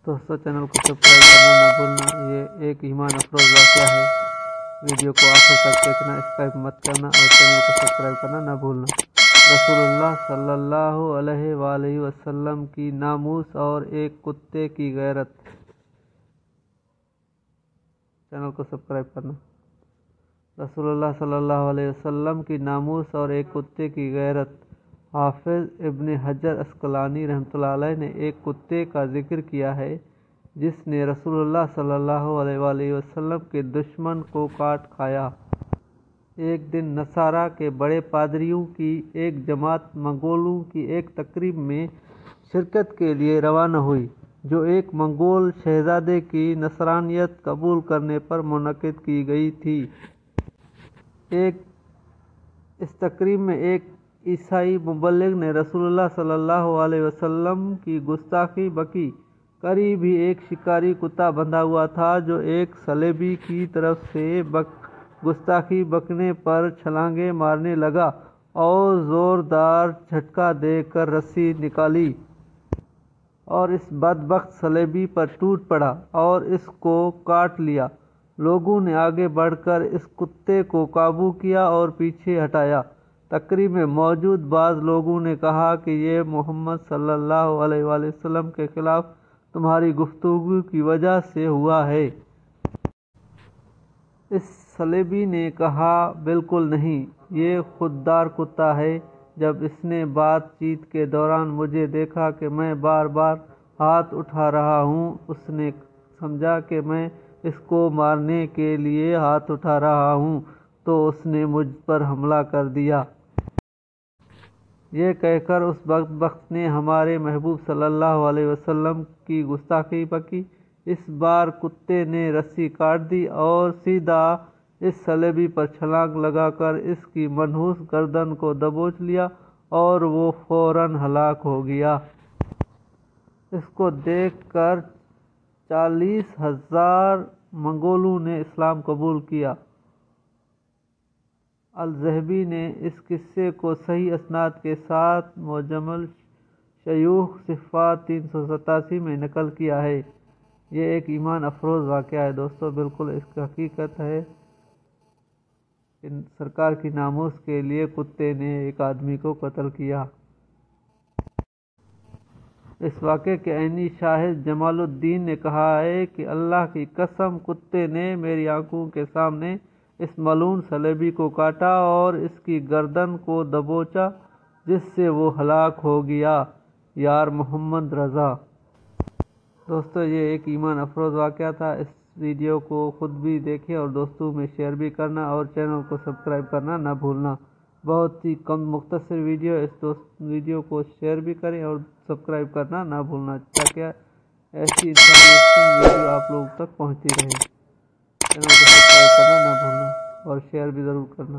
दोस्तों चैनल को सब्सक्राइब करना ना भूलना। ये एक ईमान अफरोज वाक़या है। वीडियो को आखिर तक देखना, स्किप मत करना और चैनल को सब्सक्राइब करना ना भूलना। रसूलुल्लाह सल्लल्लाहु अलैहि वसल्लम की नामूस और एक कुत्ते की गैरत। चैनल को सब्सक्राइब करना। रसूलुल्लाह सल्लल्लाहु अलैहि वसल्लम की नामूस और एक कुत्ते की गैरत। हाफिज इब्न हजर अस्कलानी रहमतुल्लाह अलैह ने एक कुत्ते का जिक्र किया है जिसने रसूलुल्लाह सल्लल्लाहु अलैहि वसल्लम के दुश्मन को काट खाया। एक दिन नसारा के बड़े पादरियों की एक जमात मंगोलों की एक तकरीब में शिरकत के लिए रवाना हुई, जो एक मंगोल शहजादे की नसरानियत कबूल करने पर मुनक्किद की गई थी। इस तकरीब में एक ईसाई मुबल्लिग ने रसूलुल्लाह सल्लल्लाहु अलैहि वसल्लम की गुस्ताखी बकी। करीब ही एक शिकारी कुत्ता बंधा हुआ था जो एक सलेबी की तरफ से गुस्ताखी बकने पर छलांगे मारने लगा और जोरदार झटका देकर रस्सी निकाली और इस बदबख्त सलेबी पर टूट पड़ा और इसको काट लिया। लोगों ने आगे बढ़कर इस कुत्ते को काबू किया और पीछे हटाया। तकरीब में मौजूद बाज़ लोगों ने कहा कि ये मोहम्मद सल्लल्लाहु अलैहि वसल्लम के खिलाफ तुम्हारी गुफ्तगू की वजह से हुआ है। इस सलेबी ने कहा, बिल्कुल नहीं, ये खुददार कुत्ता है। जब इसने बातचीत के दौरान मुझे देखा कि मैं बार बार हाथ उठा रहा हूँ, उसने समझा कि मैं इसको मारने के लिए हाथ उठा रहा हूँ, तो उसने मुझ पर हमला कर दिया। ये कहकर उस बदबख्त ने हमारे महबूब सल्लल्लाहु अलैहि वसल्लम की गुस्ताखी बकी। इस बार कुत्ते ने रस्सी काट दी और सीधा इस सलेबी पर छलांग लगाकर इसकी मनहूस गर्दन को दबोच लिया और वो फौरन हलाक हो गया। इसको देखकर 40,000 मंगोलों ने इस्लाम कबूल किया। अल-ज़हबी ने इस किस्से को सही असनाद के साथ मुजम्मल शयूख सिफ़ा 387 में नकल किया है। ये एक ईमान अफरोज़ वाक़या है दोस्तों, बिल्कुल इसकी हकीकत है कि सरकार की नामूस के लिए कुत्ते ने एक आदमी को कत्ल किया। इस वाक़े के ऐनी शाहिद जमालुद्दीन ने कहा है कि अल्लाह की कसम, कुत्ते ने मेरी आंखों के सामने इस मलून सलेबी को काटा और इसकी गर्दन को दबोचा, जिससे वो हलाक हो गया। यार मोहम्मद रज़ा। दोस्तों ये एक ईमान अफरोज़ वाक़या था। इस वीडियो को खुद भी देखें और दोस्तों में शेयर भी करना और चैनल को सब्सक्राइब करना ना भूलना। बहुत ही कम मुख्तसर वीडियो, इस वीडियो को शेयर भी करें और सब्सक्राइब करना ना भूलना, ताकि ऐसी इंफॉर्मेशन वीडियो आप लोगों तक पहुँचती रहे। चैनल को सब्सक्राइब करना ना भूलना और शेयर भी ज़रूर करना।